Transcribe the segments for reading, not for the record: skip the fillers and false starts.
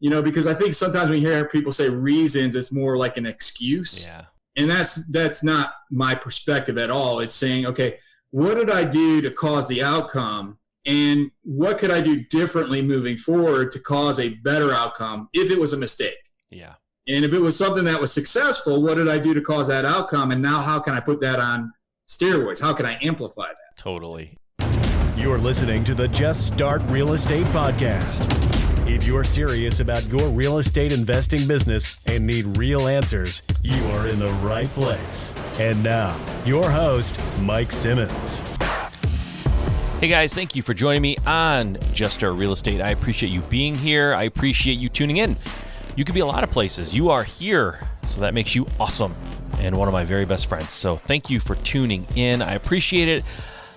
because I think sometimes when you hear people say reasons, it's more like an excuse. Yeah. And that's not my perspective at all. It's saying, okay, what did I do to cause the outcome? And what could I do differently moving forward to cause a better outcome if it was a mistake? Yeah. And if it was something that was successful, what did I do to cause that outcome? And now how can I put that on steroids? How can I amplify that? Totally. You're listening to the Just Start Real Estate Podcast. If you're serious about your real estate investing business and need real answers, you are in the right place. And now, your host, Mike Simmons. Hey guys, thank you for joining me on Just Start Real Estate. I appreciate you being here. I appreciate you tuning in. You could be a lot of places. You are here, so that makes you awesome and one of my very best friends. So thank you for tuning in. I appreciate it.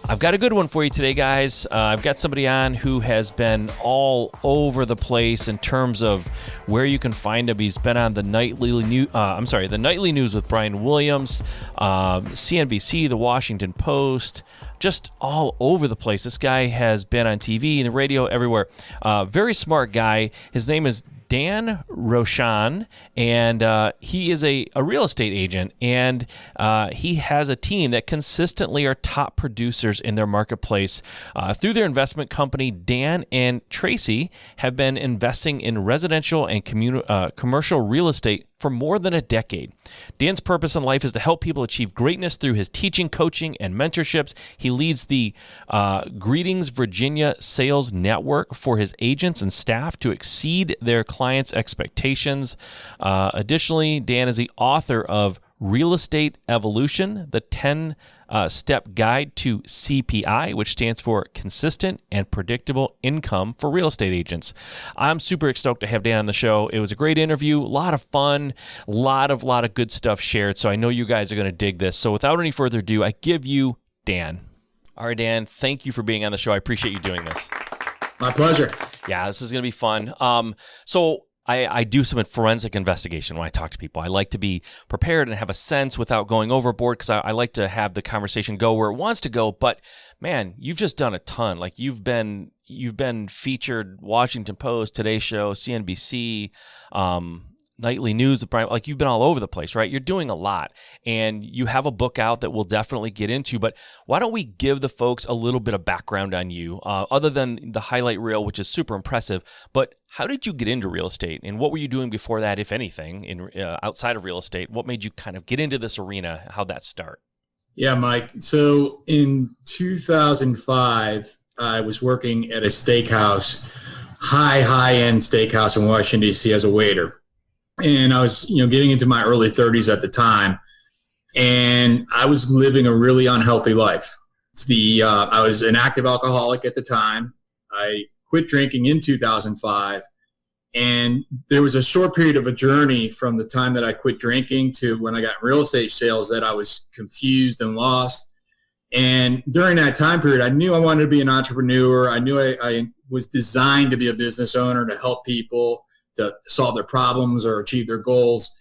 I've got a good one for you today, guys. I've got somebody on who has been all over the place in terms of where you can find him. He's been on the nightly news with Brian Williams, CNBC, The Washington Post, just all over the place. This guy has been on TV and the radio, everywhere. Very smart guy. His name is Dan Rochon, and he is a real estate agent, and he has a team that consistently are top producers in their marketplace. Through their investment company, Dan and Traci have been investing in residential and commercial real estate for more than a decade. Dan's purpose in life is to help people achieve greatness through his teaching, coaching, and mentorships. He leads the Greetings Virginia Sales Network for his agents and staff to exceed their clients' expectations. Additionally, Dan is the author of Real Estate Evolution, the 10-step guide to C.P.I, which stands for Consistent and Predictable Income for Real Estate Agents. I'm super stoked to have Dan on the show. It was a great interview, a lot of fun, a lot of good stuff shared, so I know you guys are going to dig this. So without any further ado, I give you Dan. All right, Dan, thank you for being on the show. I appreciate you doing this. My pleasure. Yeah, this is going to be fun. So I do some forensic investigation when I talk to people. I like to be prepared and have a sense without going overboard because I like to have the conversation go where it wants to go. But man, you've just done a ton. Like you've been featured Washington Post, Today Show, CNBC, Nightly News with Brian. Like you've been all over the place, right? You're doing a lot, and you have a book out that we'll definitely get into. But why don't we give the folks a little bit of background on you, other than the highlight reel, which is super impressive. But how did you get into real estate, and what were you doing before that, if anything, in outside of real estate? What made you kind of get into this arena? How'd that start? Yeah, Mike. So in 2005, I was working at a steakhouse, high-end steakhouse in Washington, D.C. as a waiter. And I was, getting into my early 30s at the time, and I was living a really unhealthy life. I was an active alcoholic at the time. I quit drinking in 2005, and there was a short period of a journey from the time that I quit drinking to when I got in real estate sales that I was confused and lost. And during that time period, I knew I wanted to be an entrepreneur. I knew I was designed to be a business owner, to help people to solve their problems or achieve their goals.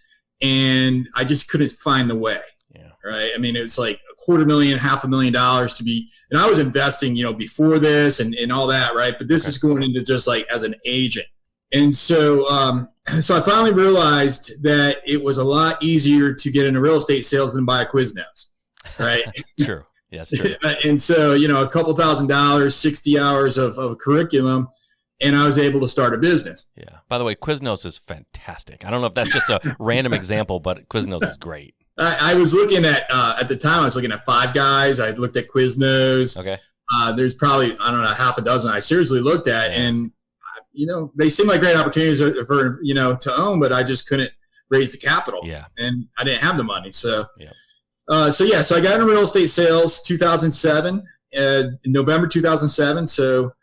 And I just couldn't find the way. Yeah. Right. I mean, it was like $250,000, $500,000 to be, and I was investing, before this and all that. Right. But this is going into just like as an agent. And so I finally realized that it was a lot easier to get into real estate sales than buy a Quiznos. Right. True. Yeah, that's true. And so, a couple $1,000s, 60 hours of curriculum, and I was able to start a business. Yeah. By the way, Quiznos is fantastic. I don't know if that's just a random example, but Quiznos is great. I was looking at the time, I was looking at Five Guys. I looked at Quiznos. Okay. There's probably, half a dozen I seriously looked at. Yeah. And, they seem like great opportunities for to own, but I just couldn't raise the capital. Yeah. And I didn't have the money. So, so I got into real estate sales 2007, in November 2007. So,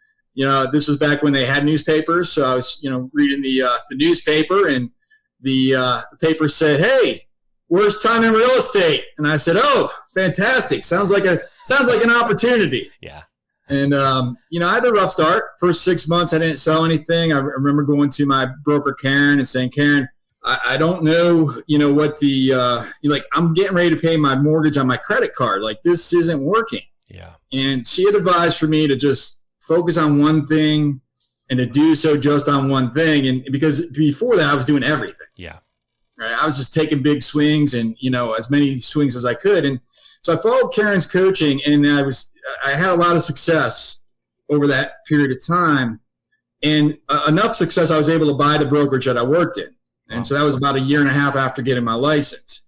this was back when they had newspapers. So I was, reading the newspaper, and the paper said, "Hey, worst time in real estate." And I said, "Oh, fantastic. Sounds like an opportunity." Yeah. And, I had a rough start. First 6 months, I didn't sell anything. I remember going to my broker, Karen, and saying, "Karen, I don't know, what I'm getting ready to pay my mortgage on my credit card. Like, this isn't working." Yeah. And she had advised for me to just focus on one thing and to do so just on one thing. And because before that, I was doing everything. Yeah. Right. I was just taking big swings and, as many swings as I could. And so I followed Karen's coaching, and I had a lot of success over that period of time, and enough success I was able to buy the brokerage that I worked in. And so that was about a year and a half after getting my license.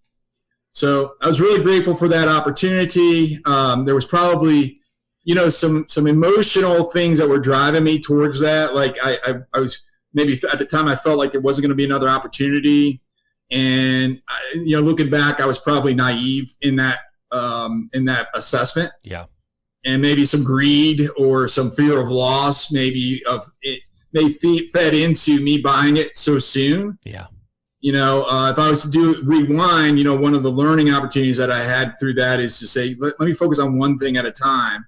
So I was really grateful for that opportunity. There was probably, some emotional things that were driving me towards that. Like I was maybe at the time I felt like there wasn't going to be another opportunity. And, looking back, I was probably naive in that assessment. Yeah. And maybe some greed or some fear of loss, maybe fed into me buying it so soon. Yeah. If I was to rewind, one of the learning opportunities that I had through that is to say, let me focus on one thing at a time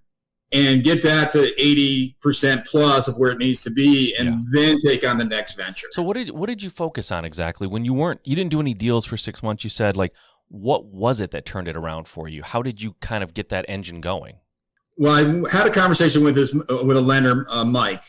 and get that to 80% plus of where it needs to be, and then take on the next venture. So what did you focus on exactly when you didn't do any deals for 6 months? You said, like, what was it that turned it around for you? How did you kind of get that engine going? Well, I had a conversation with a lender, Mike.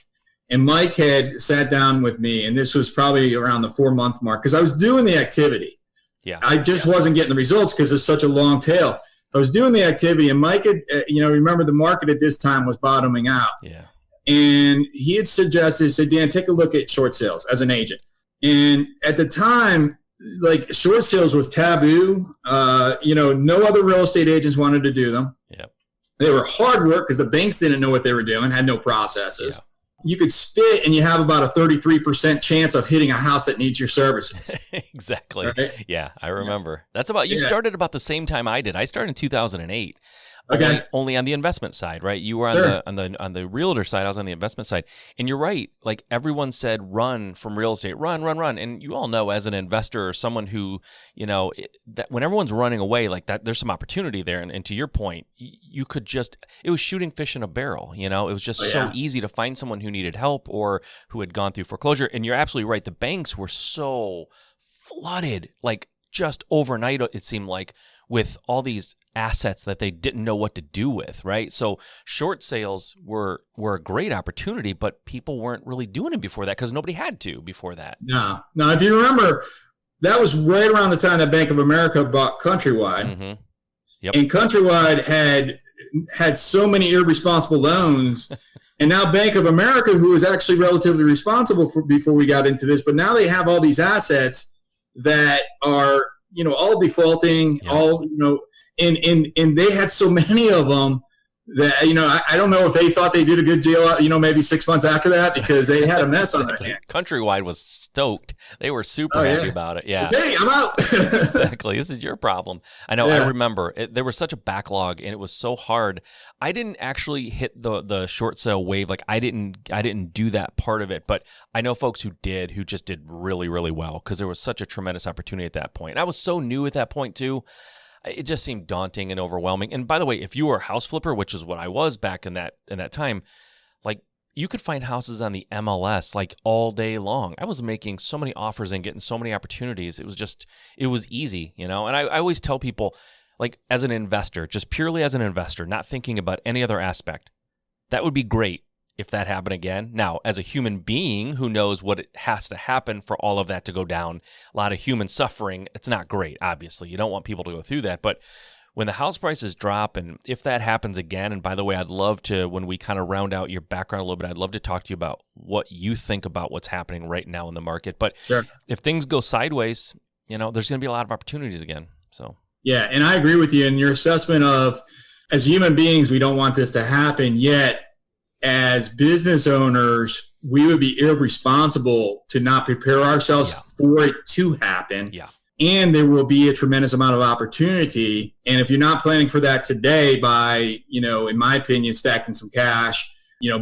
And Mike had sat down with me, and this was probably around the 4-month mark, because I was doing the activity. Yeah. I just wasn't getting the results because it's such a long tail. I was doing the activity, and Mike had, remember the market at this time was bottoming out. Yeah. And he had said, Dan, take a look at short sales as an agent. And at the time, like, short sales was taboo. No other real estate agents wanted to do them. Yep. They were hard work because the banks didn't know what they were doing, had no processes. Yeah. You could spit and you have about a 33% chance of hitting a house that needs your services. Exactly. Right? Yeah, I remember. That's you started about the same time I did. I started in 2008. Okay. Only on the investment side, right? You were on the realtor side. I was on the investment side. And you're right. Like, everyone said, run from real estate, run. And you all know, as an investor or someone who, that when everyone's running away like that, there's some opportunity there. And to your point, you could it was shooting fish in a barrel. It was just so easy to find someone who needed help or who had gone through foreclosure. And you're absolutely right. The banks were so flooded, like, just overnight, it seemed like, with all these assets that they didn't know what to do with, right? So short sales were a great opportunity, but people weren't really doing it before that because nobody had to before that. No. If you remember, that was right around the time that Bank of America bought Countrywide. Mm-hmm. Yep. And Countrywide had so many irresponsible loans. And now Bank of America, who was actually relatively responsible before we got into this, but now they have all these assets that are, all defaulting, all, and they had so many of them that, I don't know if they thought they did a good deal, maybe 6 months after that, because they had a mess on their hands. Countrywide was stoked. They were super happy about it. Yeah. Hey, I'm out. Exactly. This is your problem. I know. Yeah. I remember there was such a backlog, and it was so hard. I didn't actually hit the short sale wave. Like, I didn't do that part of it, but I know folks who just did really, really well, because there was such a tremendous opportunity at that point. And I was so new at that point too. It just seemed daunting and overwhelming. And by the way, if you were a house flipper, which is what I was back in that time, like, you could find houses on the MLS like all day long. I was making so many offers and getting so many opportunities. It was easy, And I always tell people, like, as an investor, just purely as an investor, not thinking about any other aspect, that would be great if that happened again. Now, as a human being who knows what it has to happen for all of that to go down, a lot of human suffering, it's not great, obviously. You don't want people to go through that. But when the house prices drop, and if that happens again, and by the way, I'd love to, when we kind of round out your background a little bit, I'd love to talk to you about what you think about what's happening right now in the market. But sure, if things go sideways, there's going to be a lot of opportunities again. So yeah, and I agree with you in your assessment of, as human beings, we don't want this to happen, yet as business owners, we would be irresponsible to not prepare ourselves for it to happen. Yeah. And there will be a tremendous amount of opportunity. And if you're not planning for that today by, in my opinion, stacking some cash,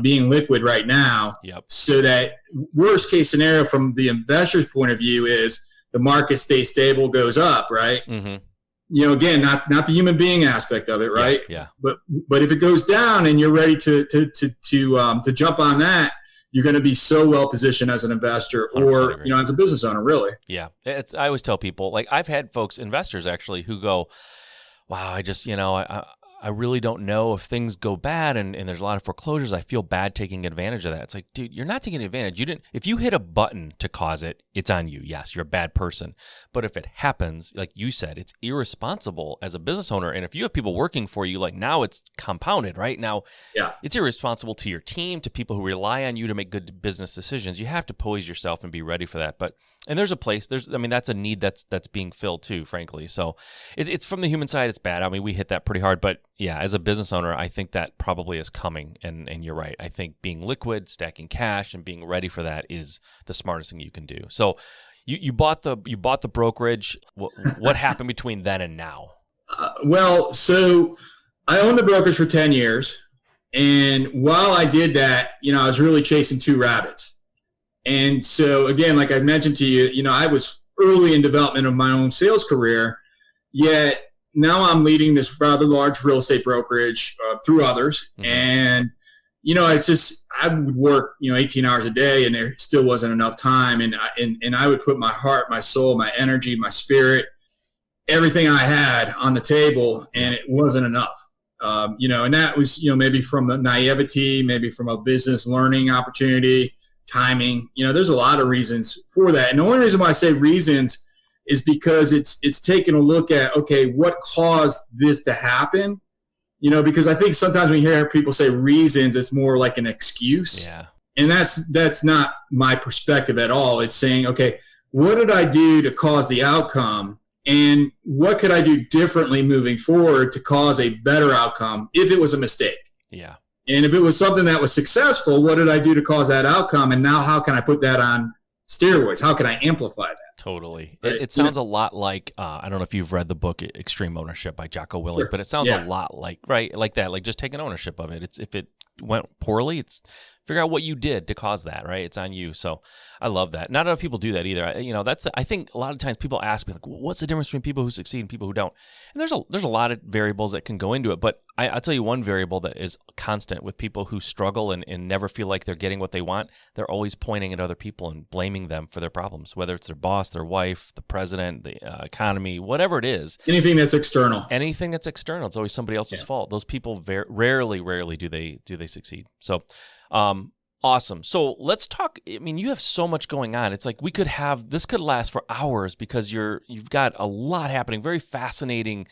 being liquid right now, so that worst case scenario from the investor's point of view is the market stays stable, goes up, right? Mm-hmm. Again, not the human being aspect of it, right? Yeah. But if it goes down and you're ready to jump on that, you're going to be so well positioned as an investor or as a business owner, really. Yeah, I always tell people, like, I've had investors actually, who go, "Wow, I just I really don't know if things go bad and there's a lot of foreclosures. I feel bad taking advantage of that. It's like, dude, you're not taking advantage. If you hit a button to cause it, it's on you. Yes, you're a bad person. But if it happens, like you said, it's irresponsible as a business owner. And if you have people working for you, like now it's compounded, right? Now, it's irresponsible to your team, to people who rely on you to make good business decisions. You have to poise yourself and be ready for that. And there's a place, that's a need that's being filled too, frankly. So it's from the human side, it's bad. I mean, we hit that pretty hard, but yeah, as a business owner, I think that probably is coming. And you're right. I think being liquid, stacking cash, and being ready for that is the smartest thing you can do. So you bought the brokerage. What happened between then and now? So I owned the brokerage for 10 years. And while I did that, I was really chasing two rabbits. And so, again, like I mentioned to you, I was early in development of my own sales career, yet now I'm leading this rather large real estate brokerage through others. Mm-hmm. And, it's just, I would work, 18 hours a day, and there still wasn't enough time. And I would put my heart, my soul, my energy, my spirit, everything I had on the table, and it wasn't enough. And that was, maybe from a naivety, maybe from a business learning opportunity, timing. There's a lot of reasons for that. And the only reason why I say reasons is because it's taking a look at, okay, what caused this to happen? Because I think sometimes when you hear people say reasons, it's more like an excuse. Yeah. And that's not my perspective at all. It's saying, okay, what did I do to cause the outcome? And what could I do differently moving forward to cause a better outcome if it was a mistake? Yeah. And if it was something that was successful, what did I do to cause that outcome? And now how can I put that on steroids? How can I amplify that? Totally. Right? It sounds a lot like, I don't know if you've read the book Extreme Ownership by Jocko Willink, sure. But it sounds a lot like, right, like that, like just taking ownership of it. If it went poorly, it's figure out what you did to cause that, right? It's on you. So I love that. Not enough people do that either. I think a lot of times people ask me, like, what's the difference between people who succeed and people who don't? And there's a lot of variables that can go into it. But I'll tell you one variable that is constant with people who struggle and never feel like they're getting what they want. They're always pointing at other people and blaming them for their problems, whether it's their boss, their wife, the president, the economy, whatever it is. Anything that's external. It's always somebody else's fault. Those people rarely do they succeed. So awesome. So let's talk. I mean, you have so much going on. It's like this could last for hours because you've got a lot happening. Very fascinating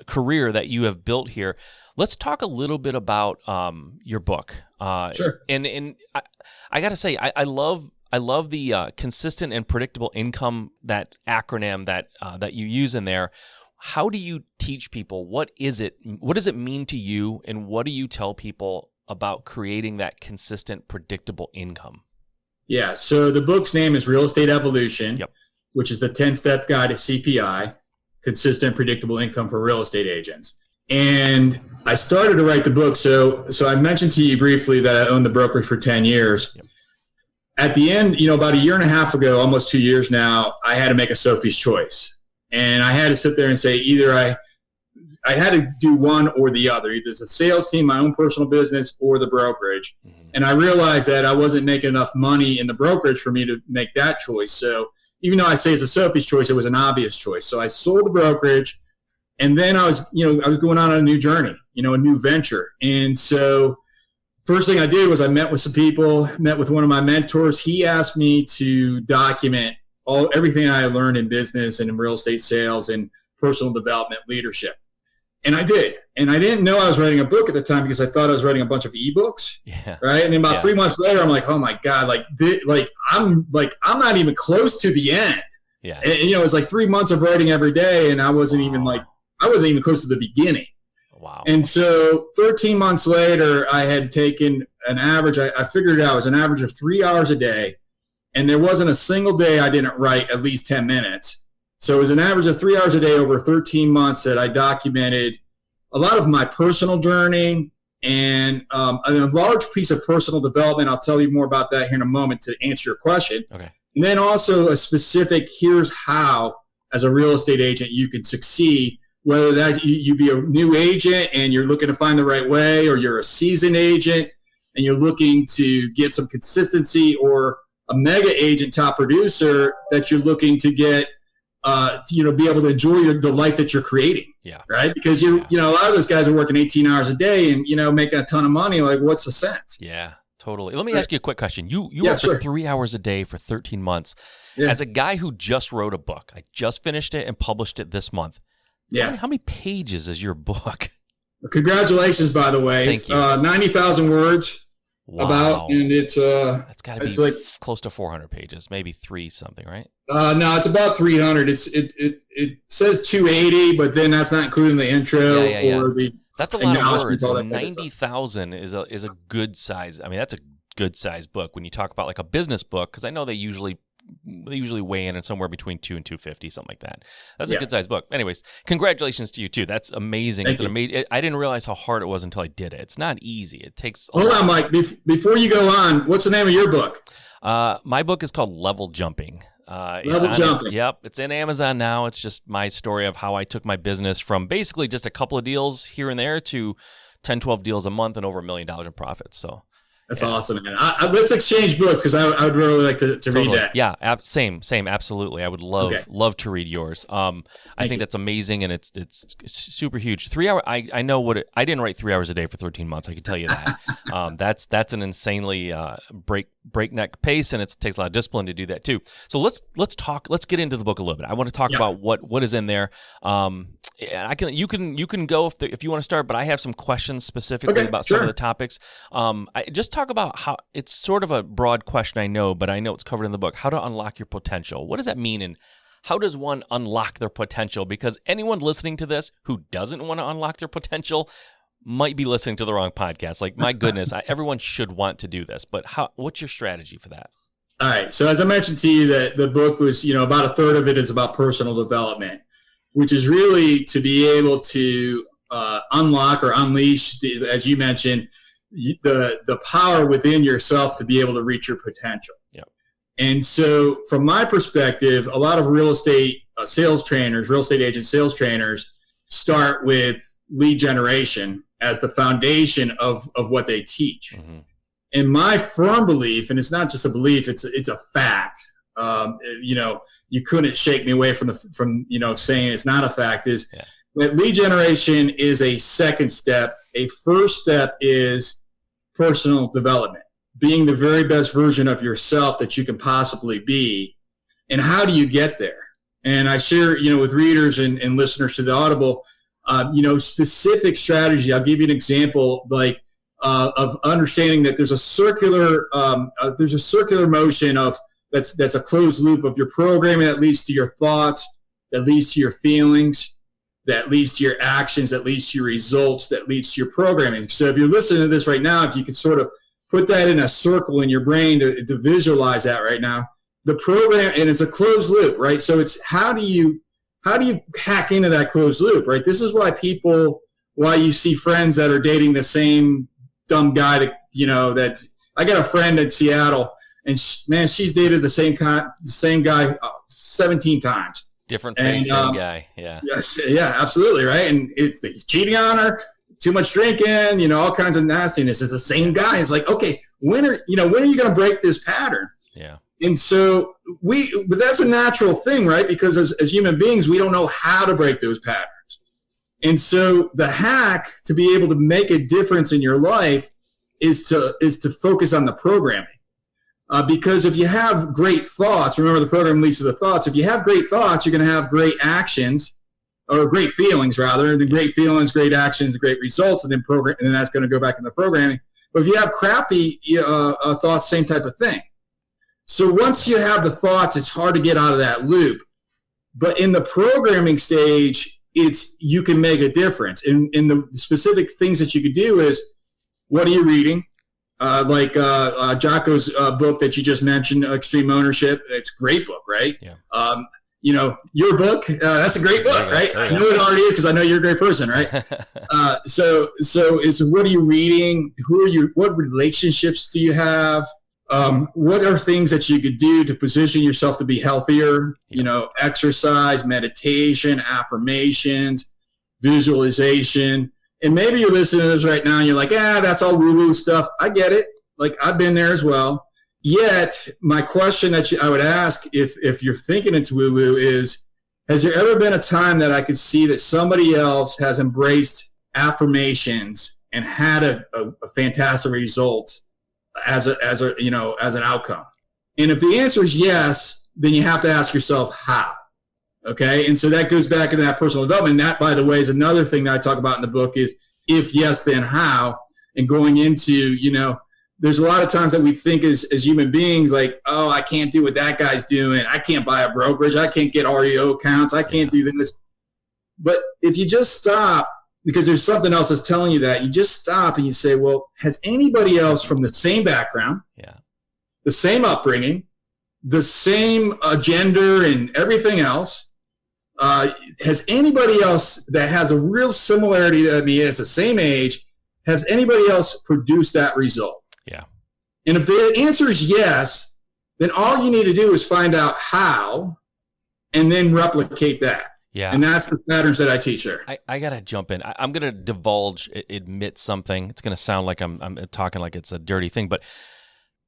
career that you have built here. Let's talk a little bit about your book. Sure. And I got to say, I love the consistent and predictable income, that acronym that you use in there. How do you teach people? What is it? What does it mean to you? And what do you tell people about creating that consistent, predictable income? Yeah. So the book's name is Real Estate Evolution, yep. Which is the 10-step guide to C.P.I, consistent, predictable income for real estate agents. And I started to write the book. So I mentioned to you briefly that I owned the brokerage for 10 years. Yep. At the end, about a year and a half ago, almost 2 years now, I had to make a Sophie's choice. And I had to sit there and say either I had to do one or the other, either the sales team, my own personal business, or the brokerage. Mm-hmm. And I realized that I wasn't making enough money in the brokerage for me to make that choice. So even though I say it's a Sophie's choice, it was an obvious choice. So I sold the brokerage, and then I was going on a new journey, a new venture. And so first thing I did was I met with some people, met with one of my mentors. He asked me to document everything I had learned in business and in real estate sales and personal development leadership. And I did. And I didn't know I was writing a book at the time because I thought I was writing a bunch of ebooks. Yeah. Right. And then about 3 months later, I'm like, oh my God, I'm not even close to the end. Yeah. And it was like 3 months of writing every day. And I wasn't even close to the beginning. Wow. And so 13 months later, I had taken an average, I figured it out, it was an average of 3 hours a day. And there wasn't a single day I didn't write at least 10 minutes. So it was an average of 3 hours a day over 13 months that I documented a lot of my personal journey and a large piece of personal development. I'll tell you more about that here in a moment to answer your question. Okay. And then also a specific, here's how, as a real estate agent, you can succeed, whether that you be a new agent and you're looking to find the right way, or you're a seasoned agent and you're looking to get some consistency, or a mega agent, top producer that you're looking to get be able to enjoy the life that you're creating. Yeah. Right. Because a lot of those guys are working 18 hours a day and, making a ton of money. Like, what's the sense? Yeah, totally. Let me ask you a quick question. You work sure. for 3 hours a day for 13 months. Yeah. As a guy who just wrote a book, I just finished it and published it this month. Yeah. How many pages is your book? Congratulations, by the way. Thank you. 90,000 words. Wow. And it's that's got to be like close to 400 pages, maybe 3 something, right? No, it's about 300. It says 280, but then that's not including the intro or the. That's a lot of words. 90,000 is a good size. I mean, that's a good size book when you talk about like a business book, because I know they usually weigh in at somewhere between 2 and 250, something like that. That's a good size book. Anyways, congratulations to you too. That's amazing. Thank you. Amazing. I didn't realize how hard it was until I did it. It's not easy. It takes. Hold on, Mike. Before you go on, what's the name of your book? My book is called Level Jumping. Level Jumping. Yep, it's in Amazon now. It's just my story of how I took my business from basically just a couple of deals here and there to 10, 12 deals a month and over $1 million in profits. So. That's awesome, man. Let's exchange books because I would really like to read that. Yeah, same, absolutely. I would love to read yours. I think that's amazing, and it's super huge. 3 hour. I know what I didn't write 3 hours a day for 13 months. I can tell you that. That's an insanely breakneck pace, and it takes a lot of discipline to do that too. So let's talk. Let's get into the book a little bit. I want to talk about what is in there. You can go if you want to start, but I have some questions specifically about some of the topics. I just talk about how it's sort of a broad question, I know, but I know it's covered in the book. How to unlock your potential. What does that mean, and how does one unlock their potential? Because anyone listening to this who doesn't want to unlock their potential might be listening to the wrong podcast. Like, my goodness, everyone should want to do this, but what's your strategy for that? All right. So as I mentioned to you, that the book was, about a third of it is about personal development, which is really to be able to unlock or unleash, as you mentioned, the power within yourself to be able to reach your potential. Yep. And so from my perspective, a lot of real estate sales trainers, real estate agent sales trainers start with lead generation as the foundation of what they teach. Mm-hmm. And my firm belief, and it's not just a belief, it's a fact. You couldn't shake me away from saying it's not a fact, is that lead generation is a second step. A first step is personal development, being the very best version of yourself that you can possibly be. And how do you get there? And I share, with readers and listeners to the Audible, specific strategy. I'll give you an example, of understanding that there's a circular motion of that's a closed loop of your programming that leads to your thoughts, that leads to your feelings, that leads to your actions, that leads to your results, that leads to your programming. So if you're listening to this right now, if you could sort of put that in a circle in your brain to visualize that right now, the program, and it's a closed loop, right? So it's how do you hack into that closed loop, right? This is why you see friends that are dating the same dumb guy that I got a friend in Seattle, and she's dated the same guy 17 times. Different face, same guy. Yeah. Yes, yeah, absolutely, right. And he's cheating on her, too much drinking, all kinds of nastiness. It's the same guy. It's like, okay, when are you going to break this pattern? Yeah. And so but that's a natural thing, right? Because as human beings, we don't know how to break those patterns. And so the hack to be able to make a difference in your life is to focus on the programming. Because if you have great thoughts, remember the program leads to the thoughts. If you have great thoughts, you're going to have great actions, or great feelings rather. And then great feelings, great actions, great results, and then that's going to go back in the programming. But if you have crappy thoughts, same type of thing. So once you have the thoughts, it's hard to get out of that loop. But in the programming stage, you can make a difference. In the specific things that you could do is, what are you reading? Jocko's book that you just mentioned, Extreme Ownership. It's a great book, right? Yeah. Your book, that's a great book, right? I know it already is because I know you're a great person, right? So it's what are you reading? What relationships do you have? What are things that you could do to position yourself to be healthier? Yeah. Exercise, meditation, affirmations, visualization. And maybe you're listening to this right now and you're like, that's all woo-woo stuff. I get it. Like, I've been there as well. Yet, my question that I would ask if you're thinking it's woo-woo is, has there ever been a time that I could see that somebody else has embraced affirmations and had a fantastic result as an outcome? And if the answer is yes, then you have to ask yourself how. Okay. And so that goes back into that personal development. And that, by the way, is another thing that I talk about in the book is if yes, then how, and going into, there's a lot of times that we think as human beings, like, oh, I can't do what that guy's doing. I can't buy a brokerage. I can't get REO accounts. I can't do this. But if you just stop, because there's something else that's telling you that, you just stop and you say, well, has anybody else from the same background, the same upbringing, the same gender and everything else, has anybody else that has a real similarity to me, as the same age, has anybody else produced that result? Yeah. And if the answer is yes, then all you need to do is find out how and then replicate that. Yeah. And that's the patterns that I teach there. I got to jump in. I'm going to admit something. It's going to sound like I'm talking like it's a dirty thing, but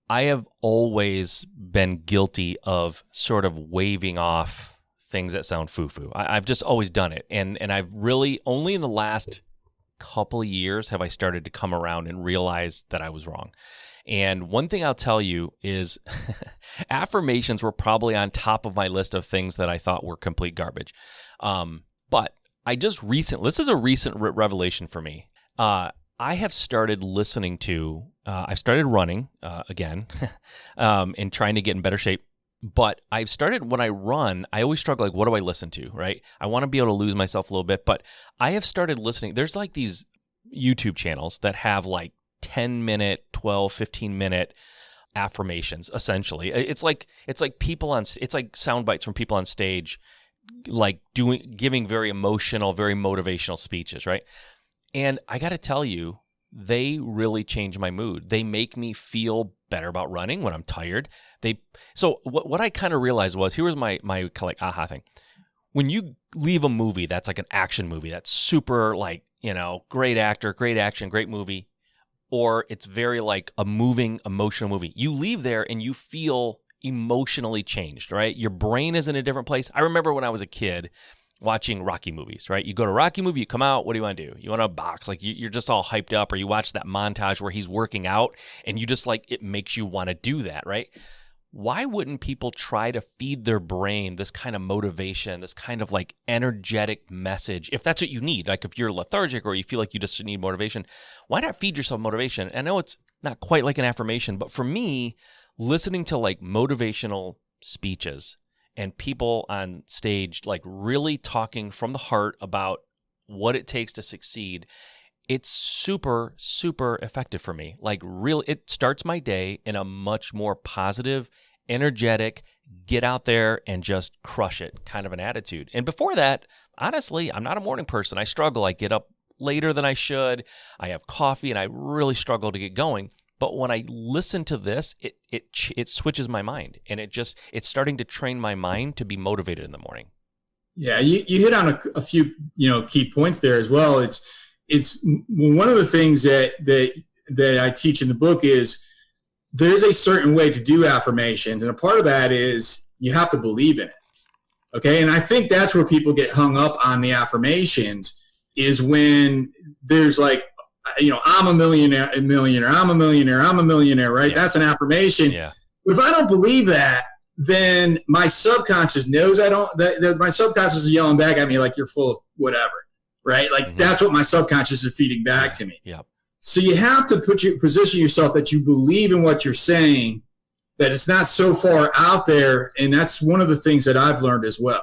I have always been guilty of sort of waving off things that sound foo-foo. I've just always done it. And I've really only in the last couple of years have I started to come around and realize that I was wrong. And one thing I'll tell you is affirmations were probably on top of my list of things that I thought were complete garbage. But I just this is a recent revelation for me. I have started listening to, I've started running again and trying to get in better shape. But I've started, when I run, I always struggle, like, what do I listen to, right? I want to be able to lose myself a little bit, but I have started listening. There's like these YouTube channels that have like 10-minute, 12, 15-minute affirmations, essentially. It's like people it's like sound bites from people on stage, like giving very emotional, very motivational speeches, right? And I got to tell you, they really change my mood. They make me feel better about running when I'm tired. So what I kind of realized was, here was my like aha thing. When you leave a movie that's like an action movie, that's super like, great actor, great action, great movie, or it's very like a moving, emotional movie, you leave there and you feel emotionally changed, right? Your brain is in a different place. I remember when I was a kid watching Rocky movies, right? You go to a Rocky movie, you come out, what do you want to do? You want to box, like you're just all hyped up, or you watch that montage where he's working out and you just like, it makes you want to do that, right? Why wouldn't people try to feed their brain this kind of motivation, this kind of like energetic message? If that's what you need, like if you're lethargic or you feel like you just need motivation, why not feed yourself motivation? I know it's not quite like an affirmation, but for me, listening to like motivational speeches and people on stage like really talking from the heart about what it takes to succeed, it's super, super effective for me. Like really, it starts my day in a much more positive, energetic, get out there and just crush it kind of an attitude. And before that, honestly, I'm not a morning person. I struggle. I get up later than I should. I have coffee and I really struggle to get going. But when I listen to this, it switches my mind, and it's starting to train my mind to be motivated in the morning. Yeah, you hit on a few key points there as well. It's one of the things that I teach in the book is there's a certain way to do affirmations, and a part of that is you have to believe in it. Okay, and I think that's where people get hung up on the affirmations, is when there's like, I'm a millionaire, I'm a millionaire, right? Yeah. That's an affirmation. Yeah. But if I don't believe that, then my subconscious knows I don't, that my subconscious is yelling back at me like, you're full of whatever, right? Like that's what my subconscious is feeding back to me. Yeah. So you have to position yourself that you believe in what you're saying, that it's not so far out there. And that's one of the things that I've learned as well.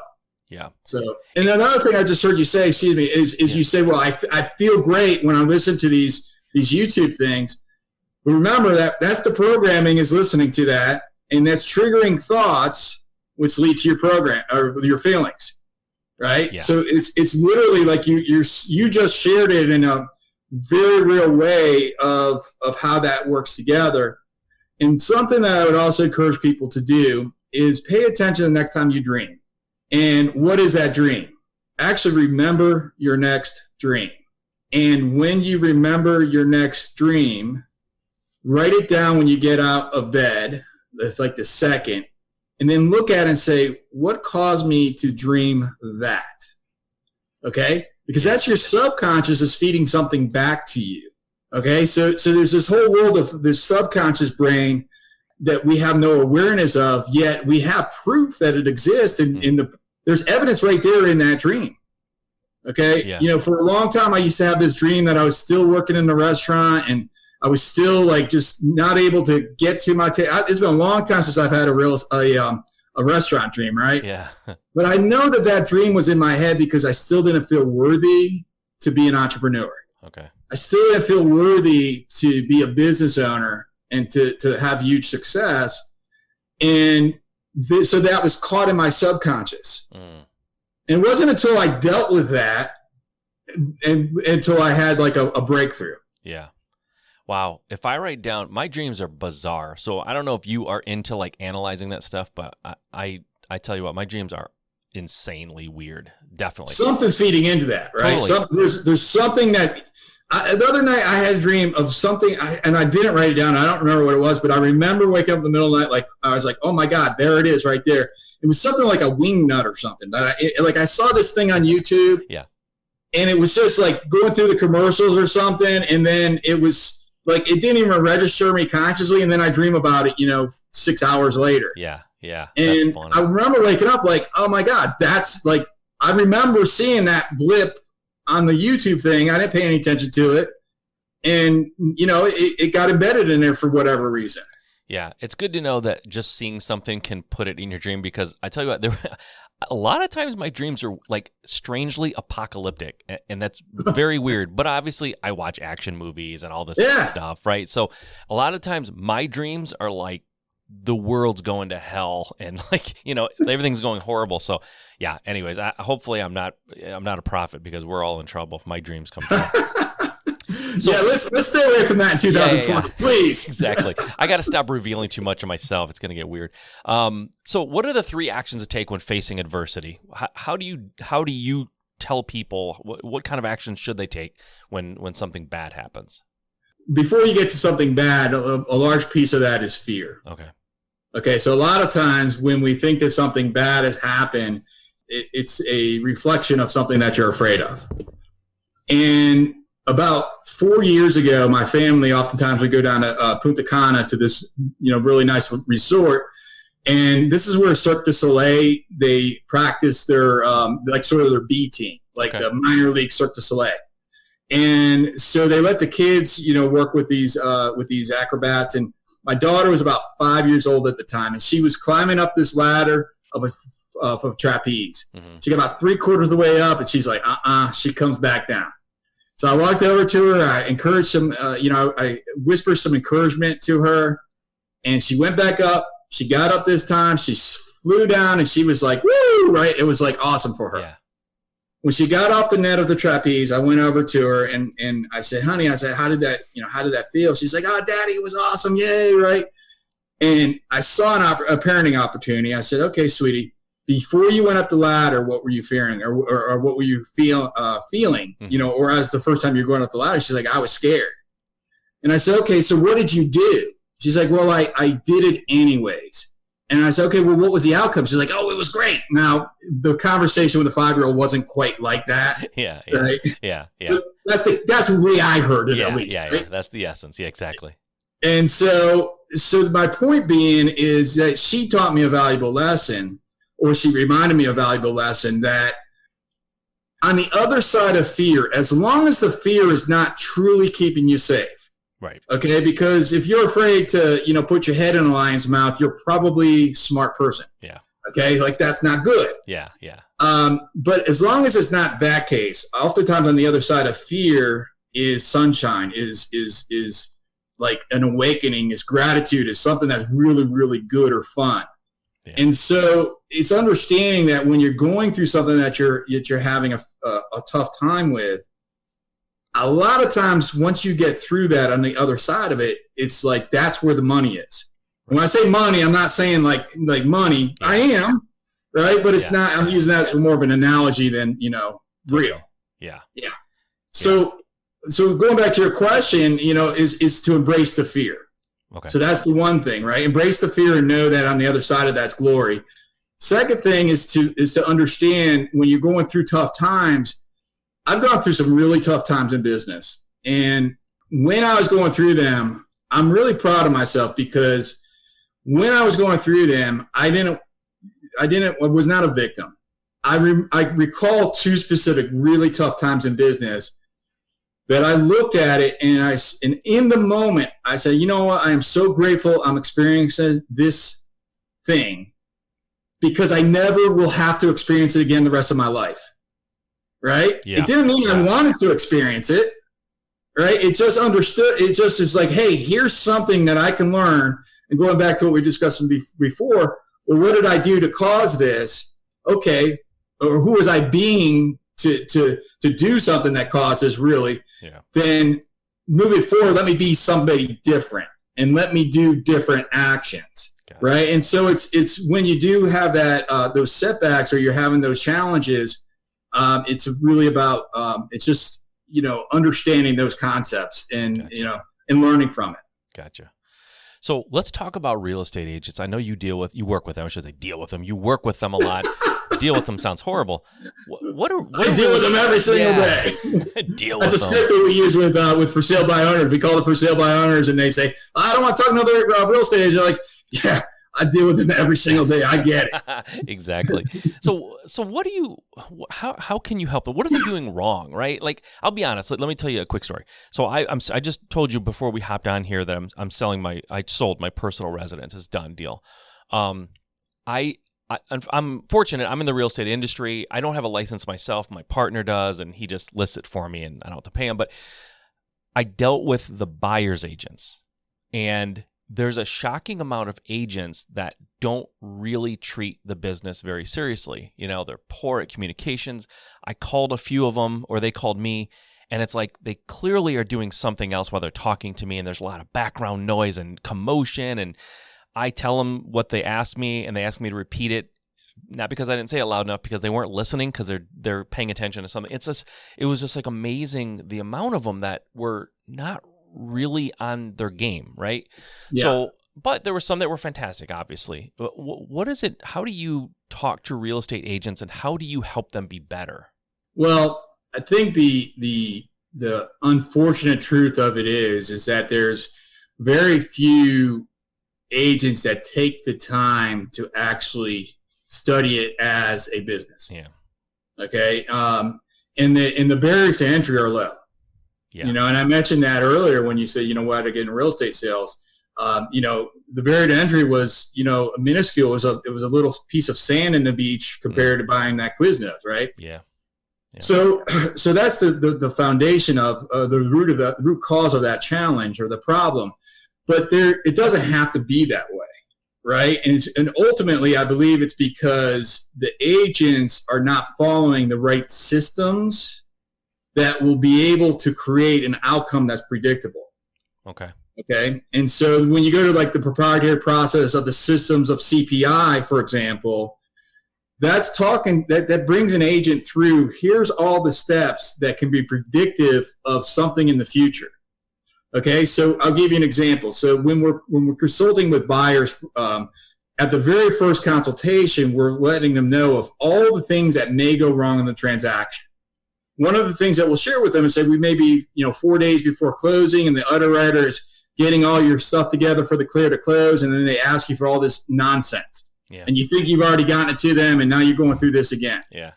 Yeah. So, and another thing I just heard you say, excuse me, is you say, well, I feel great when I listen to these YouTube things. But remember that's the programming is listening to that, and that's triggering thoughts, which lead to your program or your feelings, right? Yeah. So it's literally like you just shared it in a very real way of how that works together. And something that I would also encourage people to do is pay attention the next time you dream. And what is that dream? Actually remember your next dream. And when you remember your next dream, write it down when you get out of bed. That's like the second. and then look at it and say, what caused me to dream that? Okay? Because that's your subconscious is feeding something back to you. Okay? So there's this whole world of this subconscious brain that we have no awareness of, yet we have proof that it exists, and there's evidence right there in that dream. Okay? Yeah. You know, for a long time, I used to have this dream that I was still working in the restaurant, and I was still like just not able to get to my it's been a long time since I've had a restaurant dream, right? Yeah. But I know that dream was in my head because I still didn't feel worthy to be an entrepreneur. Okay. I still didn't feel worthy to be a business owner and to have huge success. And so that was caught in my subconscious. And it wasn't until I dealt with that and until I had like a breakthrough. Yeah. Wow. If I write down, my dreams are bizarre. So I don't know if you are into like analyzing that stuff, but I tell you what, my dreams are insanely weird. Definitely. Something's feeding into that, right? Totally. There's something that the other night I had a dream of something, and I didn't write it down. I don't remember what it was, but I remember waking up in the middle of the night, like I was like, oh my God, there it is right there. It was something like a wing nut or something. But I saw this thing on YouTube. Yeah. And it was just like going through the commercials or something. And then it was like, it didn't even register me consciously. And then I dream about it, 6 hours later. Yeah. Yeah. And I remember waking up like, oh my God, that's like, I remember seeing that blip on the YouTube thing. I didn't pay any attention to it. And, it got embedded in there for whatever reason. Yeah. It's good to know that just seeing something can put it in your dream, because I tell you what, a lot of times my dreams are like strangely apocalyptic, and that's very weird. But obviously I watch action movies and all this stuff, right? So a lot of times my dreams are like the world's going to hell and like, everything's going horrible. So yeah, anyways, hopefully I'm not a prophet, because we're all in trouble if my dreams come true. So, let's stay away from that in 2020, please. Exactly. I got to stop revealing too much of myself. It's going to get weird. So what are the 3 actions to take when facing adversity? How do you tell people what kind of actions should they take when something bad happens? Before you get to something bad, a large piece of that is fear. Okay. So a lot of times when we think that something bad has happened, it's a reflection of something that you're afraid of. And about 4 years ago, my family, oftentimes we go down to Punta Cana to this, really nice resort. And this is where Cirque du Soleil, they practice their, sort of their B team, the minor league Cirque du Soleil. And so they let the kids, work with these acrobats. And my daughter was about 5 years old at the time, and she was climbing up this ladder of a trapeze. Mm-hmm. She got about 3/4 of the way up, and she's like, she comes back down. So I walked over to her. I encouraged some, I whispered some encouragement to her, and she went back up. She got up this time. She flew down, and she was like, woo, right? It was like awesome for her. Yeah. When she got off the net of the trapeze, I went over to her and I said, honey, how did that feel? She's like, oh, Daddy, it was awesome. Yay, right? And I saw a parenting opportunity. I said, okay, sweetie, before you went up the ladder, what were you fearing or what were you feeling, mm-hmm. Or as the first time you're going up the ladder? She's like, I was scared. And I said, okay, so what did you do? She's like, well, I did it anyways. And I said, okay, well, what was the outcome? She's like, oh, it was great. Now, the conversation with the 5-year-old wasn't quite like that. Yeah. Right? Yeah. But that's the way I heard it, at least. Yeah. Right? That's the essence. Yeah, exactly. And so my point being is that she taught me a valuable lesson, or she reminded me of a valuable lesson, that on the other side of fear, as long as the fear is not truly keeping you safe, right. Okay, because if you're afraid to, put your head in a lion's mouth, you're probably a smart person. Yeah. Okay, that's not good. Yeah. But as long as it's not that case, oftentimes on the other side of fear is sunshine, is like an awakening, is gratitude, is something that's really, really good or fun. Yeah. And so it's understanding that when you're going through something that you're having a tough time with, a lot of times once you get through that on the other side of it, it's like that's where the money is. When I say money, I'm not saying like money. Yeah. I am, right? But it's not. I'm using that as more of an analogy than real. Yeah. So going back to your question, is to embrace the fear. Okay. So that's the one thing, right? Embrace the fear and know that on the other side of that's glory. Second thing is to understand when you're going through tough times. I've gone through some really tough times in business. And when I was going through them, I'm really proud of myself because when I was going through them, I was not a victim. I recall two specific really tough times in business that I looked at it and in the moment I said, you know what? I am so grateful I'm experiencing this thing because I never will have to experience it again the rest of my life. Right? Yeah. It didn't mean I wanted to experience it. Right? It just understood. It just is like, hey, here's something that I can learn. And going back to what we discussed before, well, what did I do to cause this? Okay. Or who was I being to do something that causes really? Yeah. Then moving forward, let me be somebody different and let me do different actions. Right. And so it's when you do have that, those setbacks or you're having those challenges, it's really about, it's just, understanding those concepts and, and learning from it. Gotcha. So let's talk about real estate agents. I know you work with them. I should say deal with them. You work with them a lot. Deal with them sounds horrible. I deal with them every single day. Deal That's with a script that we use with for sale by owners. We call it for sale by owners, and they say, I don't want to talk to another real estate agent. Like, yeah, I deal with them every single day. I get it. Exactly. So what do you? How can you help them? What are they doing wrong? Right? Like, I'll be honest. Let me tell you a quick story. So I just told you before we hopped on here that I sold my personal residence. It's done deal. I'm fortunate. I'm in the real estate industry. I don't have a license myself. My partner does, and he just lists it for me, and I don't have to pay him. But I dealt with the buyer's agents, and there's a shocking amount of agents that don't really treat the business very seriously. They're poor at communications. I called a few of them, or they called me, and it's like they clearly are doing something else while they're talking to me, and there's a lot of background noise and commotion, and I tell them what they asked me, and they ask me to repeat it, not because I didn't say it loud enough, because they weren't listening, because they're paying attention to something. It was just like amazing the amount of them that were not really on their game, right? Yeah. So, but there were some that were fantastic, obviously. What is it? How do you talk to real estate agents, and how do you help them be better? Well, I think the unfortunate truth of it is that there's very few agents that take the time to actually study it as a business. Yeah. Okay. And the barriers to entry are low. Yeah. And I mentioned that earlier when you said, why to get in real estate sales. The barrier to entry was, minuscule. It was a little piece of sand in the beach compared to buying that Quiznos, right? Yeah. So that's the foundation of the root cause of that challenge or the problem. But it doesn't have to be that way, right? And ultimately, I believe it's because the agents are not following the right systems that will be able to create an outcome that's predictable. Okay. And so when you go to like the proprietary process of the systems of C.P.I, for example, that brings an agent through, here's all the steps that can be predictive of something in the future. Okay, so I'll give you an example. So when we're consulting with buyers, at the very first consultation, we're letting them know of all the things that may go wrong in the transaction. One of the things that we'll share with them is say we may be 4 days before closing, and the underwriter is getting all your stuff together for the clear to close, and then they ask you for all this nonsense. Yeah. And you think you've already gotten it to them, and now you're going through this again. Yeah.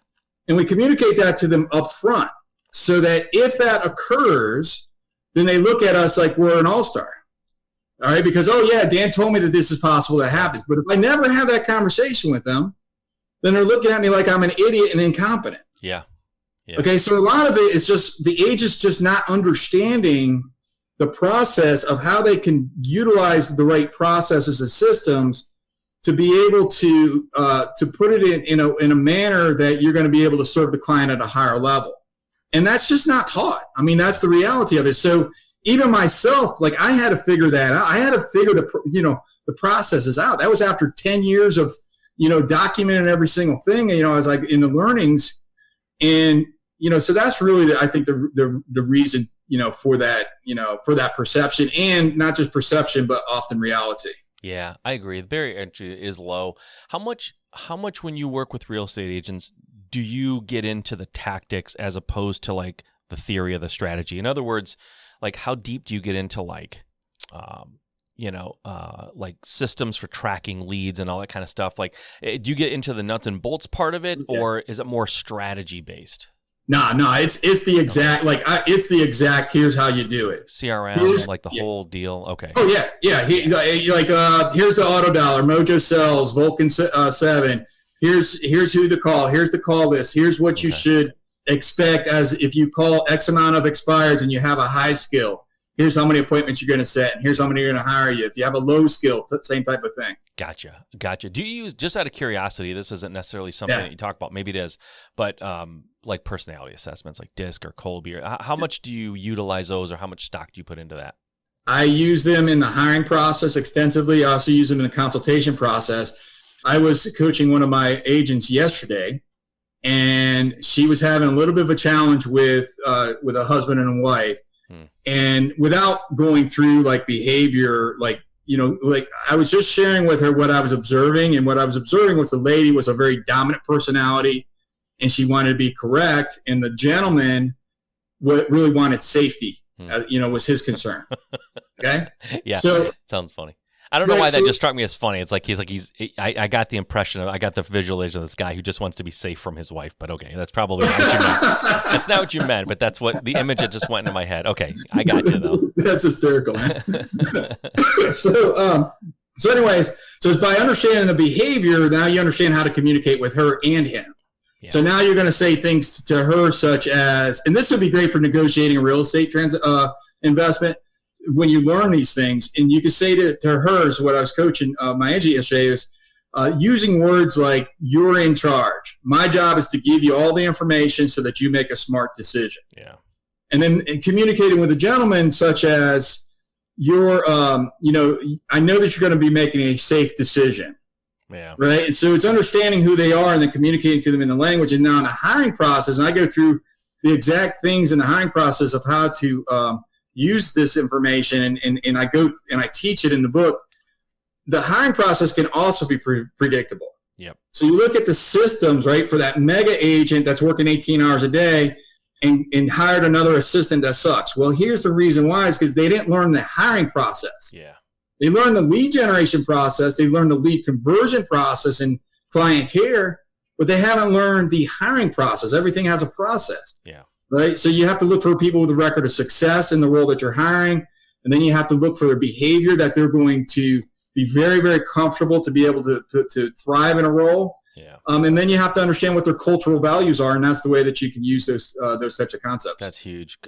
And we communicate that to them up front so that if that occurs, then they look at us like we're an all-star. All right? Because, Dan told me that this is possible that happens. But if I never have that conversation with them, then they're looking at me like I'm an idiot and incompetent. Yeah. Okay, so a lot of it is just the agent's just not understanding the process of how they can utilize the right processes and systems to be able to put it in a manner that you're going to be able to serve the client at a higher level. And that's just not taught. I mean, that's the reality of it. So even myself, like I had to figure that out. I had to figure the processes out. That was after 10 years of, documenting every single thing. I was like in the learnings, and, so that's really, I think the reason for that perception, and not just perception, but often reality. Yeah, I agree. The barrier entry is low. How much when you work with real estate agents, do you get into the tactics as opposed to like the theory of the strategy? In other words, like how deep do you get into like systems for tracking leads and all that kind of stuff? Like, do you get into the nuts and bolts part of it, or is it more strategy based? No, it's the exact, it's the exact, here's how you do it. CRM, whole deal. Okay. Oh yeah. Here's the auto dollar, Mojo sells, Vulcan 7. Here's who to call. Here's the call list. Here's what you should expect as if you call X amount of expireds and you have a high skill. Here's how many appointments you're going to set, and here's how many you're going to hire you. If you have a low skill, same type of thing. Gotcha. Do you use, just out of curiosity, this isn't necessarily something that you talk about, maybe it is, but like personality assessments like DISC or Colby, or how much do you utilize those, or how much stock do you put into that? I use them in the hiring process extensively. I also use them in the consultation process. I was coaching one of my agents yesterday, and she was having a little bit of a challenge with a husband and a wife. And without going through like behavior, I was just sharing with her what I was observing, and what I was observing was the lady was a very dominant personality, and she wanted to be correct, and the gentleman really wanted safety, was his concern. Okay. Yeah. So sounds funny. I don't know why that just struck me as funny. It's like I got the impression I got the visualization of this guy who just wants to be safe from his wife. But okay, that's probably not what you meant. That's not what you meant, but that's what the image that just went into my head. Okay, I got you though. That's hysterical, man. So anyways, it's by understanding the behavior, now you understand how to communicate with her and him. Yeah. So now you're going to say things to her such as, and this would be great for negotiating a real estate investment. When you learn these things, and you can say to her, is what I was coaching my agent yesterday, is using words like, you're in charge. My job is to give you all the information so that you make a smart decision. Yeah. And then communicating with a gentleman such as, I know that you're going to be making a safe decision. Yeah. Right. And so it's understanding who they are and then communicating to them in the language. And now in the hiring process, and I go through the exact things in the hiring process of how to use this information, and I go and I teach it in the book. The hiring process can also be predictable. Yep. So you look at the systems, right, for that mega agent that's working 18 hours a day and hired another assistant that sucks. Well, here's the reason why, is because they didn't learn the hiring process. Yeah. They learned the lead generation process. They learned the lead conversion process and client care, but they haven't learned the hiring process. Everything has a process. Yeah. Right. So you have to look for people with a record of success in the role that you're hiring. And then you have to look for a behavior that they're going to be very, very comfortable to be able to thrive in a role. Yeah. And then you have to understand what their cultural values are. And that's the way that you can use those types of concepts. That's huge.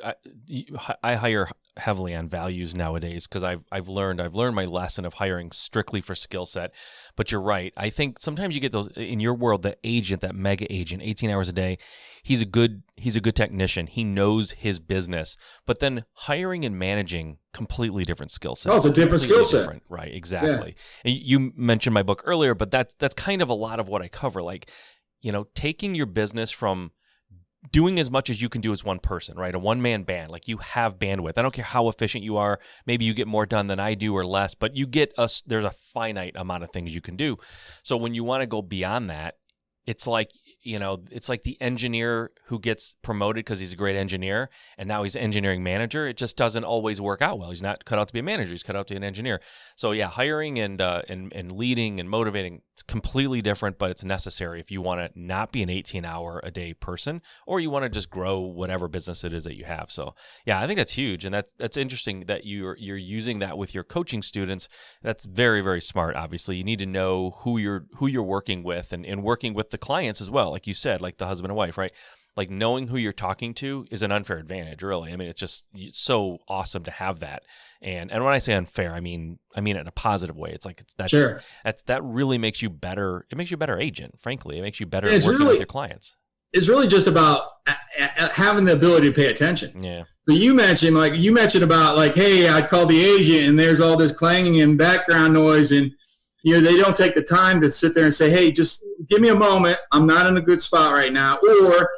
I hire heavily on values nowadays because I've learned my lesson of hiring strictly for skill set. But you're right. I think sometimes you get those in your world, that agent, that mega agent, 18 hours a day. He's a good technician. He knows his business. But then hiring and managing, completely different skill set. Oh, it's a different skill set. Right, exactly. Yeah. And you mentioned my book earlier, but that's kind of a lot of what I cover. Like, taking your business from doing as much as you can do as one person, right? A one-man band. Like, you have bandwidth. I don't care how efficient you are. Maybe you get more done than I do or less, but there's a finite amount of things you can do. So when you want to go beyond that, it's like the engineer who gets promoted because he's a great engineer and now he's an engineering manager. It just doesn't always work out well. He's not cut out to be a manager. He's cut out to be an engineer. So yeah, hiring and leading and motivating, it's completely different, but it's necessary if you want to not be an 18-hour-a-day person, or you want to just grow whatever business it is that you have. So yeah, I think that's huge, and that's interesting that you're using that with your coaching students. That's very, very smart. Obviously, you need to know who you're working with and working with the clients as well. Like you said, like the husband and wife, right? Like, knowing who you're talking to is an unfair advantage, really. I mean, it's so awesome to have that. And when I say unfair, I mean it in a positive way. It's like that really makes you better. It makes you a better agent, frankly. It makes you better at working with your clients. It's really just about having the ability to pay attention. Yeah. But you mentioned about like, hey, I'd call the agent and there's all this clanging and background noise, and they don't take the time to sit there and say, hey, just give me a moment. I'm not in a good spot right now. Or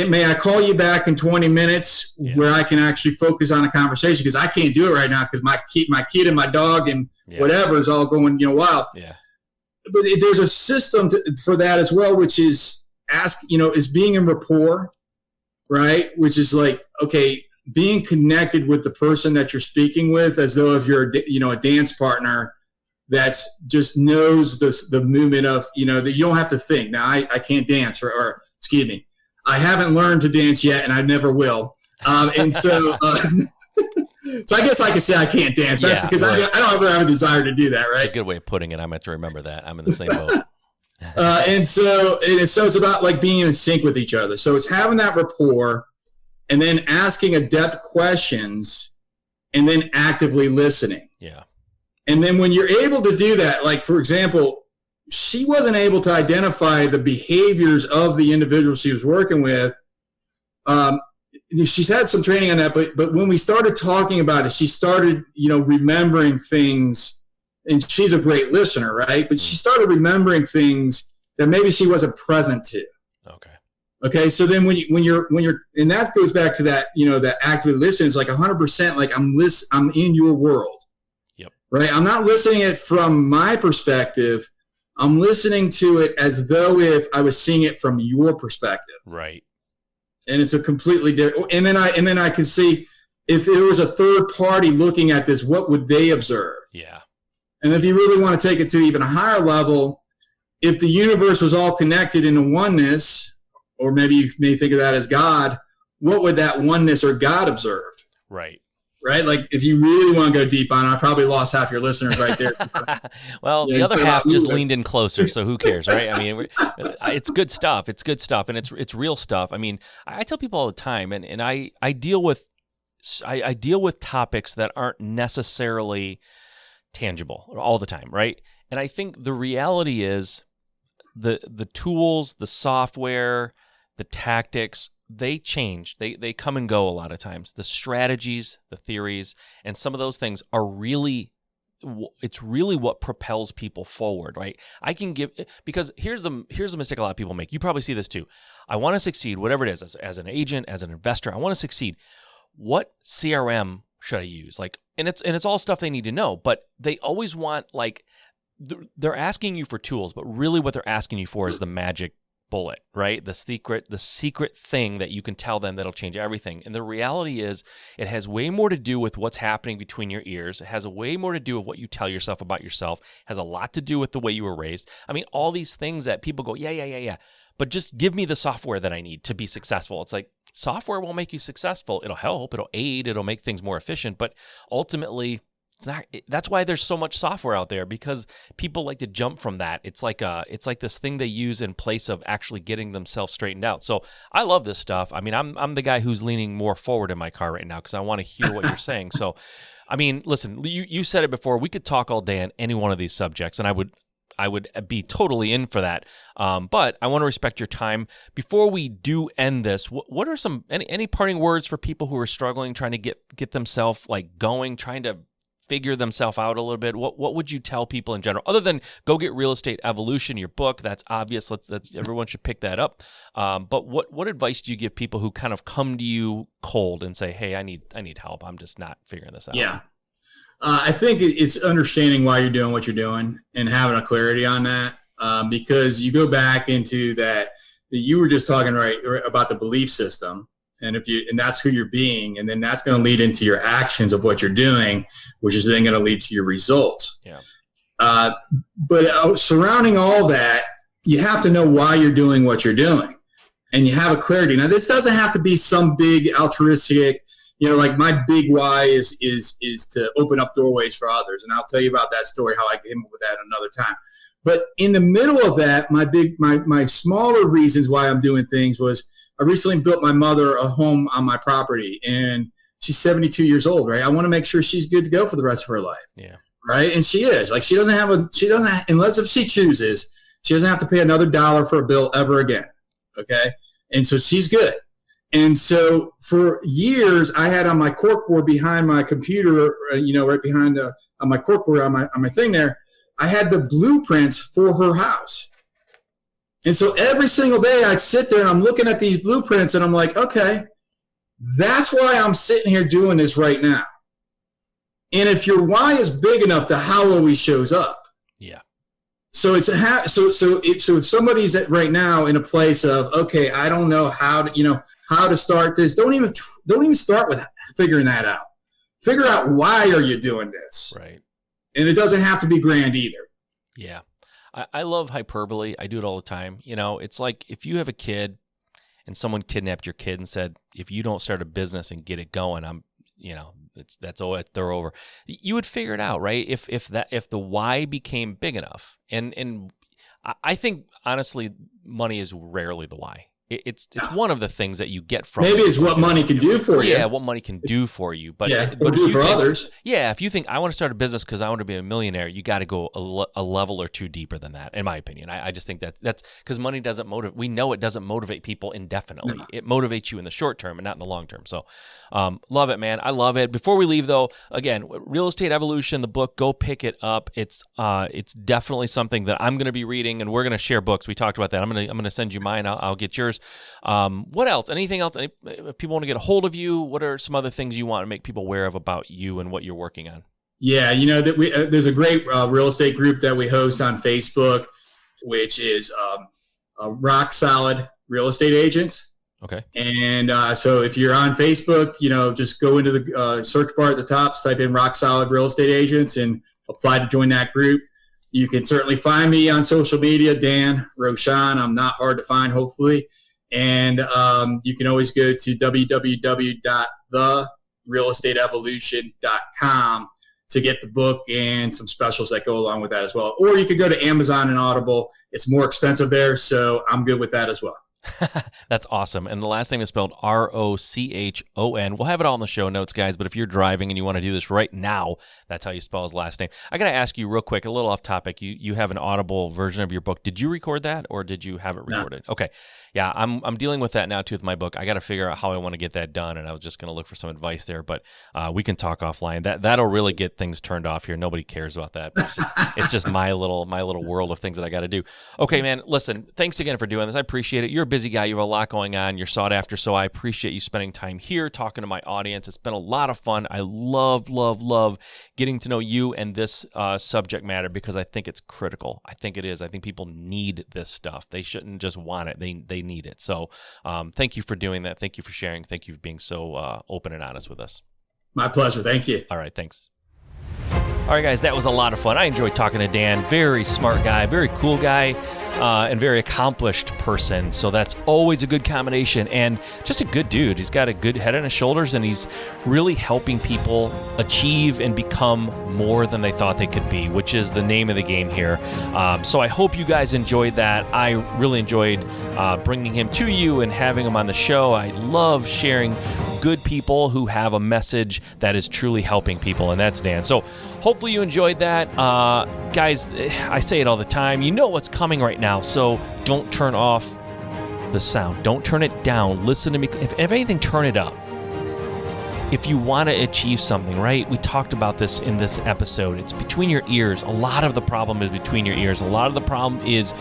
may I call you back in 20 minutes where I can actually focus on a conversation? Because I can't do it right now because my kid and my dog and whatever is all going, wild. Yeah. But there's a system for that as well, which is is being in rapport, right? Which is like, okay, being connected with the person that you're speaking with, as though if you're, a dance partner that's just knows the movement of, that you don't have to think. Now, I can't dance, or excuse me, I haven't learned to dance yet, and I never will. And so, so I guess I could say I can't dance. That's because I don't ever have a desire to do that, right? That's a good way of putting it. I meant to remember that. I'm in the same boat. And so it's about like being in sync with each other. So it's having that rapport, and then asking adept questions, and then actively listening. Yeah. And then when you're able to do that, like, for example, she wasn't able to identify the behaviors of the individual she was working with. She's had some training on that, but when we started talking about it, she started, remembering things, and she's a great listener, right? But she started remembering things that maybe she wasn't present to. Okay. So then when you're, and that goes back to that, that actively listen is like 100%, like I'm in your world. Yep. Right. I'm not listening it from my perspective. I'm listening to it as though if I was seeing it from your perspective. Right. And it's a completely different, and then I can see if there was a third party looking at this, what would they observe? Yeah. And if you really want to take it to even a higher level, if the universe was all connected into oneness, or maybe you may think of that as God, what would that oneness or God observe? Right. Right? Like, if you really want to go deep on it, I probably lost half your listeners right there. Well, the other half just leaned in closer, so who cares, right? I mean, it's good stuff. It's good stuff, and it's real stuff. I mean, I tell people all the time, and I deal with topics that aren't necessarily tangible all the time, right? And I think the reality is the tools, the software, the tactics, they change. They come and go a lot of times. The strategies, the theories, and some of those things are really, it's really what propels people forward, right? I can give, because here's the mistake a lot of people make. You probably see this too. I want to succeed, whatever it is, as an agent, as an investor, I want to succeed. What CRM should I use? Like, and it's all stuff they need to know, but they always want, like, they're asking you for tools, but really what they're asking you for is the magic bullet, right? The secret thing that you can tell them that'll change everything. And the reality is, it has way more to do with what's happening between your ears. It has a way more to do with what you tell yourself about yourself. It has a lot to do with the way you were raised. I mean, all these things that people go, yeah. But just give me the software that I need to be successful. It's like, software won't make you successful. It'll help, it'll aid, it'll make things more efficient, but ultimately, it's not. That's why there's so much software out there, because people like to jump from that. It's like this thing they use in place of actually getting themselves straightened out. So I love this stuff. I mean, I'm the guy who's leaning more forward in my car right now because I want to hear what you're saying. So, I mean, listen, you said it before. We could talk all day on any one of these subjects, and I would be totally in for that. But I want to respect your time. Before we do end this, what are any parting words for people who are struggling, trying to get themselves like going, trying to figure themselves out a little bit? What would you tell people in general, other than go get Real Estate Evolution, your book? That's obvious. That's everyone should pick that up. But what advice do you give people who kind of come to you cold and say, "Hey, I need help. I'm just not figuring this out"? Yeah. I think it's understanding why you're doing what you're doing and having a clarity on that, because you go back into that you were just talking right about the belief system, and that's who you're being, and then that's going to lead into your actions of what you're doing, which is then going to lead to your results. Yeah. But surrounding all that, you have to know why you're doing what you're doing, and you have a clarity. Now, this doesn't have to be some big altruistic. Like my big why is to open up doorways for others. And I'll tell you about that story, how I came up with that another time. But in the middle of that, my smaller reasons why I'm doing things was I recently built my mother a home on my property, and she's 72 years old, right? I want to make sure she's good to go for the rest of her life. Yeah. Right. And she is. Like, unless if she chooses, she doesn't have to pay another dollar for a bill ever again. Okay. And so she's good. And so for years, I had on my corkboard behind my computer, right behind on my corkboard on my thing there, I had the blueprints for her house. And so every single day I'd sit there and I'm looking at these blueprints and I'm like, okay, that's why I'm sitting here doing this right now. And if your why is big enough, the how always shows up. Yeah. So so if somebody's right now in a place of, okay, I don't know how to start this. Don't even start with figuring that out. Figure out why are you doing this. Right. And it doesn't have to be grand either. Yeah. I love hyperbole. I do it all the time. It's like if you have a kid and someone kidnapped your kid and said, if you don't start a business and get it going, they're over. You would figure it out, right? If the why became big enough. And I think honestly, money is rarely the why. It's one of the things that you get from maybe it's what money can do for you. Yeah, what money can do for you. But but do for others. Yeah, if you think I want to start a business because I want to be a millionaire, you got to go a level or two deeper than that, in my opinion. I just think that's because money doesn't motivate. We know it doesn't motivate people indefinitely. No. It motivates you in the short term and not in the long term. So, love it, man. I love it. Before we leave, though, again, Real Estate Evolution, the book, go pick it up. It's definitely something that I'm going to be reading, and we're going to share books. We talked about that. I'm going to send you mine. I'll get yours. What else? Anything else? If people want to get a hold of you, what are some other things you want to make people aware of about you and what you're working on? Yeah, that there's a great real estate group that we host on Facebook, which is Rock Solid Real Estate Agents. Okay. And so if you're on Facebook, just go into the search bar at the top, type in Rock Solid Real Estate Agents, and apply to join that group. You can certainly find me on social media, Dan Rochon. I'm not hard to find, hopefully. And you can always go to www.therealestateevolution.com to get the book and some specials that go along with that as well. Or you could go to Amazon and Audible. It's more expensive there, so I'm good with that as well. That's awesome. And the last name is spelled Rochon. We'll have it all in the show notes, guys, but if you're driving and you want to do this right now, that's how you spell his last name. I got to ask you real quick, a little off topic. You have an Audible version of your book. Did you record that or did you have it recorded? No. Okay. Yeah, I'm dealing with that now too with my book. I got to figure out how I want to get that done, and I was just going to look for some advice there, but we can talk offline. That'll really get things turned off here. Nobody cares about that. It's just my little world of things that I got to do. Okay, man, listen, thanks again for doing this. I appreciate it. You're a busy guy. You have a lot going on. You're sought after, so I appreciate you spending time here talking to my audience. It's been a lot of fun. I love getting to know you and this subject matter because I think it's critical. I think it is. I think people need this stuff. They shouldn't just want it. They need it. So thank you for doing that. Thank you for sharing. Thank you for being so open and honest with us. My pleasure. Thank you. All right. Thanks. All right, guys, that was a lot of fun. I enjoyed talking to Dan. Very smart guy, very cool guy, and very accomplished person. So that's always a good combination. And just a good dude. He's got a good head on his shoulders, and he's really helping people achieve and become more than they thought they could be, which is the name of the game here. So I hope you guys enjoyed that. I really enjoyed bringing him to you and having him on the show. I love sharing good people who have a message that is truly helping people, and that's Dan. So hopefully you enjoyed that. Guys, I say it all the time. You know what's coming right now, so don't turn off the sound. Don't turn it down. Listen to me. If anything, turn it up. If you want to achieve something, right? We talked about this in this episode. It's between your ears. A lot of the problem is between your ears. A lot of the problem is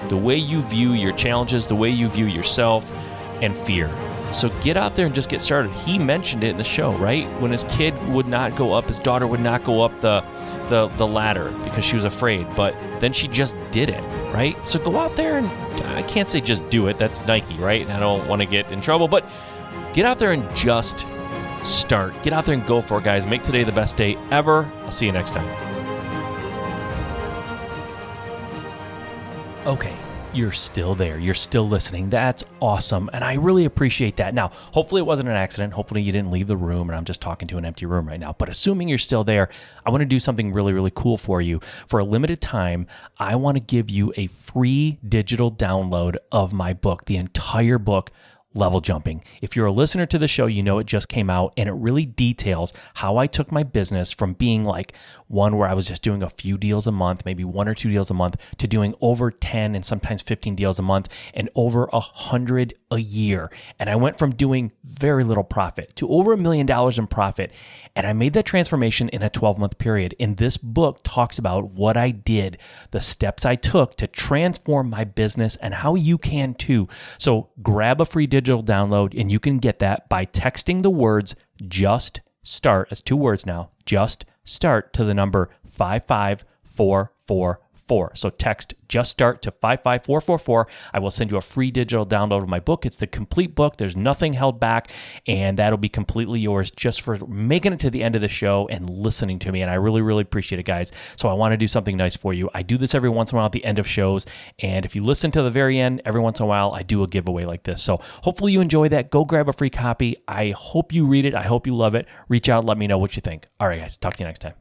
the way you view your challenges, the way you view yourself, and fear. So get out there and just get started. He mentioned it in the show, right? When his kid would not go up, his daughter would not go up the ladder because she was afraid, but then she just did it, right? So go out there and I can't say just do it. That's Nike, right? And I don't want to get in trouble, but get out there and just start. Get out there and go for it, guys. Make today the best day ever. I'll see you next time. Okay. You're still there. You're still listening. That's awesome. And I really appreciate that. Now, hopefully it wasn't an accident. Hopefully you didn't leave the room and I'm just talking to an empty room right now. But assuming you're still there, I want to do something really, really cool for you. For a limited time, I want to give you a free digital download of my book, the entire book, Level Jumping. If you're a listener to the show, you know it just came out and it really details how I took my business from being like one where I was just doing a few deals a month, maybe 1 or 2 deals a month, to doing over 10 and sometimes 15 deals a month and over 100 a year. And I went from doing very little profit to over $1 million in profit. And I made that transformation in a 12-month period. And this book talks about what I did, the steps I took to transform my business, and how you can too. So grab a free digital download, and you can get that by texting the words "just start," that's 2 words now, "just start," to the number 55444. So text "just start" to 55444. I will send you a free digital download of my book. It's the complete book. There's nothing held back, and that'll be completely yours just for making it to the end of the show and listening to me. And I really, really appreciate it, guys. So I want to do something nice for you. I do this every once in a while at the end of shows, and if you listen to the very end, every once in a while, I do a giveaway like this. So hopefully you enjoy that. Go grab a free copy. I hope you read it. I hope you love it. Reach out, let me know what you think. All right, guys, talk to you next time.